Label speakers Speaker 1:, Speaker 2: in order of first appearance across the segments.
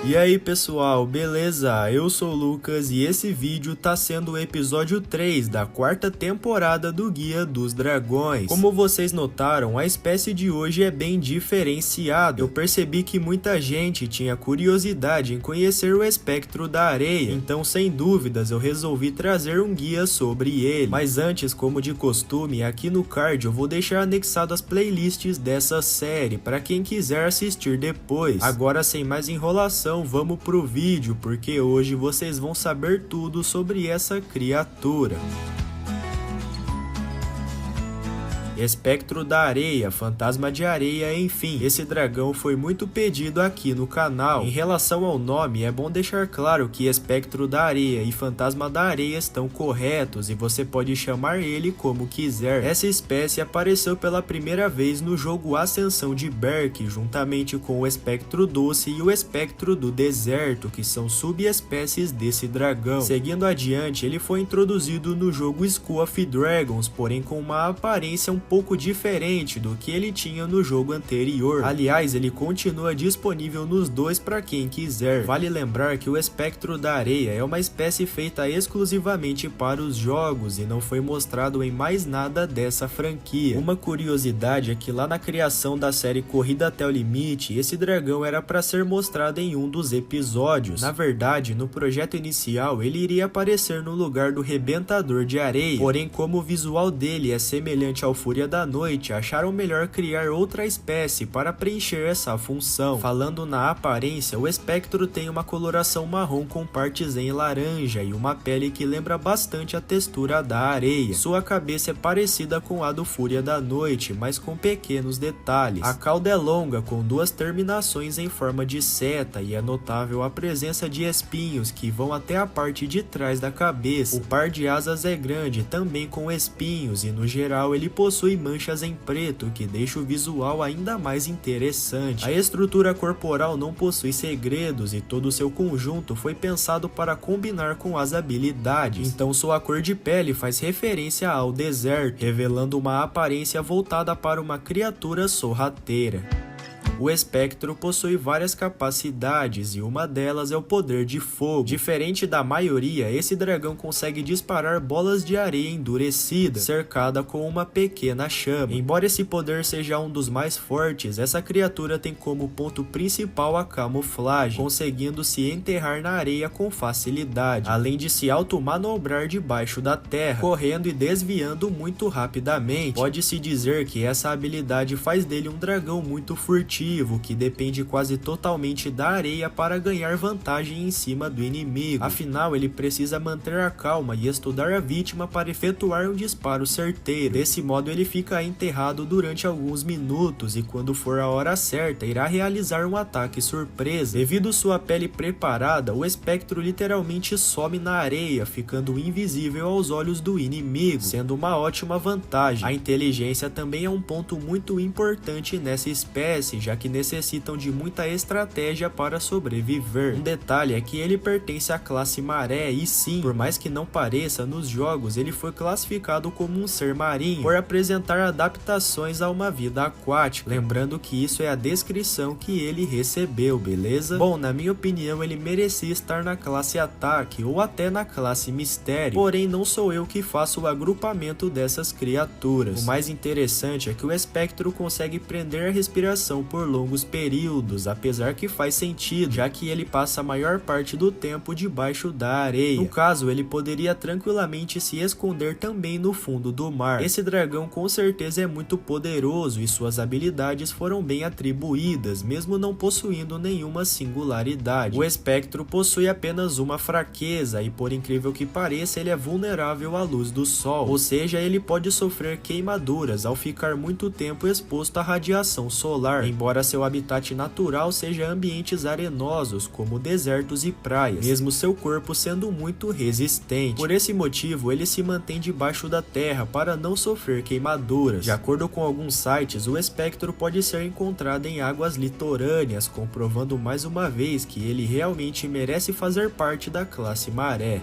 Speaker 1: E aí pessoal, beleza? Eu sou o Lucas e esse vídeo tá sendo o episódio 3 da quarta temporada do Guia dos Dragões. Como vocês notaram, a espécie de hoje é bem diferenciada. Eu percebi que muita gente tinha curiosidade em conhecer o espectro da areia, então sem dúvidas eu resolvi trazer um guia sobre ele. Mas antes, como de costume, aqui no card eu vou deixar anexado as playlists dessa série para quem quiser assistir depois. Agora, sem mais enrolação, vamos pro vídeo, porque hoje vocês vão saber tudo sobre essa criatura. Espectro da areia, fantasma de areia, enfim, esse dragão foi muito pedido aqui no canal. Em relação ao nome, é bom deixar claro que espectro da areia e fantasma da areia estão corretos e você pode chamar ele como quiser. Essa espécie apareceu pela primeira vez no jogo Ascensão de Berk, juntamente com o espectro doce e o espectro do deserto, que são subespécies desse dragão. Seguindo adiante, ele foi introduzido no jogo School of Dragons, porém com uma aparência um pouco diferente do que ele tinha no jogo anterior. Aliás, ele continua disponível nos dois para quem quiser. Vale lembrar que o espectro da areia é uma espécie feita exclusivamente para os jogos e não foi mostrado em mais nada dessa franquia. Uma curiosidade é que lá na criação da série Corrida até o Limite, esse dragão era para ser mostrado em um dos episódios. Na verdade, no projeto inicial, ele iria aparecer no lugar do Rebentador de Areia, porém como o visual dele é semelhante ao Fúria da Noite, acharam melhor criar outra espécie para preencher essa função. Falando na aparência, o espectro tem uma coloração marrom com partes em laranja e uma pele que lembra bastante a textura da areia. Sua cabeça é parecida com a do Fúria da Noite, mas com pequenos detalhes. A cauda é longa, com duas terminações em forma de seta, e é notável a presença de espinhos que vão até a parte de trás da cabeça. O par de asas é grande, também com espinhos, e no geral ele possui manchas em preto, que deixa o visual ainda mais interessante. A estrutura corporal não possui segredos e todo o seu conjunto foi pensado para combinar com as habilidades. Então sua cor de pele faz referência ao deserto, revelando uma aparência voltada para uma criatura sorrateira. O espectro possui várias capacidades e uma delas é o poder de fogo. Diferente da maioria, esse dragão consegue disparar bolas de areia endurecida, cercada com uma pequena chama. Embora esse poder seja um dos mais fortes, essa criatura tem como ponto principal a camuflagem, conseguindo se enterrar na areia com facilidade, além de se automanobrar debaixo da terra, correndo e desviando muito rapidamente. Pode-se dizer que essa habilidade faz dele um dragão muito furtivo, que depende quase totalmente da areia para ganhar vantagem em cima do inimigo. Afinal, ele precisa manter a calma e estudar a vítima para efetuar um disparo certeiro. Desse modo, ele fica enterrado durante alguns minutos e quando for a hora certa, irá realizar um ataque surpresa. Devido sua pele preparada, o espectro literalmente some na areia, ficando invisível aos olhos do inimigo, sendo uma ótima vantagem. A inteligência também é um ponto muito importante nessa espécie, já que necessitam de muita estratégia para sobreviver. Um detalhe é que ele pertence à classe maré e sim, por mais que não pareça, nos jogos ele foi classificado como um ser marinho, por apresentar adaptações a uma vida aquática. Lembrando que isso é a descrição que ele recebeu, beleza? Bom, na minha opinião ele merecia estar na classe ataque ou até na classe mistério, porém não sou eu que faço o agrupamento dessas criaturas. O mais interessante é que o espectro consegue prender a respiração por longos períodos, apesar que faz sentido, já que ele passa a maior parte do tempo debaixo da areia. No caso, ele poderia tranquilamente se esconder também no fundo do mar. Esse dragão com certeza é muito poderoso e suas habilidades foram bem atribuídas, mesmo não possuindo nenhuma singularidade. O espectro possui apenas uma fraqueza e, por incrível que pareça, ele é vulnerável à luz do sol, ou seja, ele pode sofrer queimaduras ao ficar muito tempo exposto à radiação solar, embora seu habitat natural seja ambientes arenosos, como desertos e praias, mesmo seu corpo sendo muito resistente. Por esse motivo, ele se mantém debaixo da terra para não sofrer queimaduras. De acordo com alguns sites, o espectro pode ser encontrado em águas litorâneas, comprovando mais uma vez que ele realmente merece fazer parte da classe maré.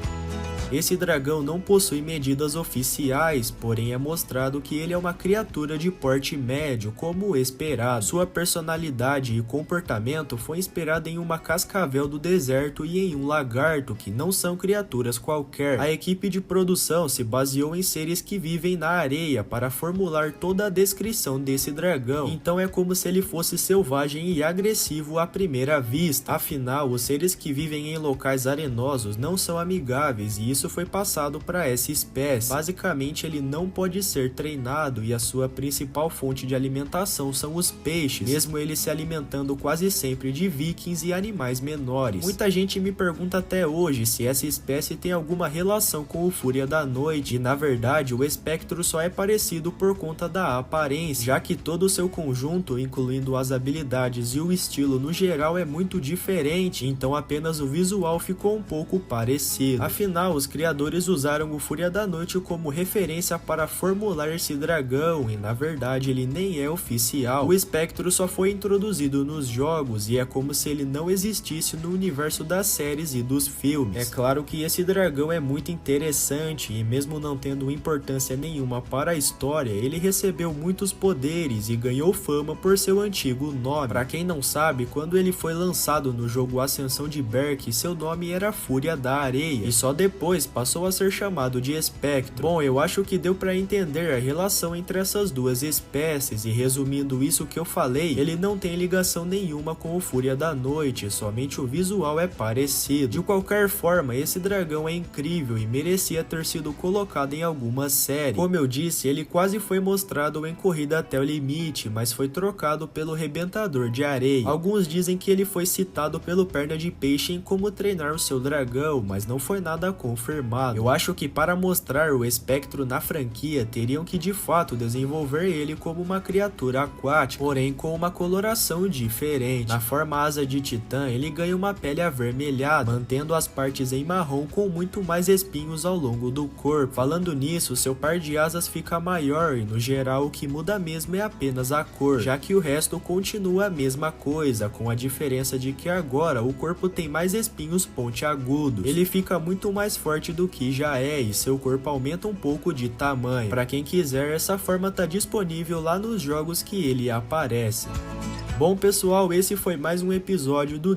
Speaker 1: Esse dragão não possui medidas oficiais, porém é mostrado que ele é uma criatura de porte médio, como esperado. Sua personalidade e comportamento foi inspirado em uma cascavel do deserto e em um lagarto, que não são criaturas qualquer. A equipe de produção se baseou em seres que vivem na areia para formular toda a descrição desse dragão, então é como se ele fosse selvagem e agressivo à primeira vista. Afinal, os seres que vivem em locais arenosos não são amigáveis e isso foi passado para essa espécie. Basicamente, ele não pode ser treinado e a sua principal fonte de alimentação são os peixes, mesmo ele se alimentando quase sempre de vikings e animais menores. Muita gente me pergunta até hoje se essa espécie tem alguma relação com o Fúria da Noite, e na verdade o espectro só é parecido por conta da aparência, já que todo o seu conjunto, incluindo as habilidades e o estilo no geral, é muito diferente, então apenas o visual ficou um pouco parecido. Afinal, os criadores usaram o Fúria da Noite como referência para formular esse dragão, e na verdade ele nem é oficial. O espectro só foi introduzido nos jogos e é como se ele não existisse no universo das séries e dos filmes. É claro que esse dragão é muito interessante e mesmo não tendo importância nenhuma para a história, ele recebeu muitos poderes e ganhou fama por seu antigo nome. Para quem não sabe, quando ele foi lançado no jogo Ascensão de Berk, seu nome era Fúria da Areia e só depois passou a ser chamado de espectro. Bom, eu acho que deu para entender a relação entre essas duas espécies e resumindo isso que eu falei, ele não tem ligação nenhuma com o Fúria da Noite, somente o visual é parecido. De qualquer forma, esse dragão é incrível e merecia ter sido colocado em alguma série. Como eu disse, ele quase foi mostrado em Corrida até o Limite, mas foi trocado pelo Rebentador de Areia. Alguns dizem que ele foi citado pelo Perna de Peixe em como treinar o seu dragão, mas não foi nada confirmado. Eu acho que para mostrar o espectro na franquia, teriam que de fato desenvolver ele como uma criatura aquática, porém com uma coloração diferente. Na forma asa de titã, ele ganha uma pele avermelhada, mantendo as partes em marrom com muito mais espinhos ao longo do corpo. Falando nisso, seu par de asas fica maior e no geral o que muda mesmo é apenas a cor, já que o resto continua a mesma coisa, com a diferença de que agora o corpo tem mais espinhos pontiagudos. Ele fica muito mais forte do que já é e seu corpo aumenta um pouco de tamanho. Para quem quiser, essa forma tá disponível lá nos jogos que ele aparece. Bom pessoal, esse foi mais um episódio do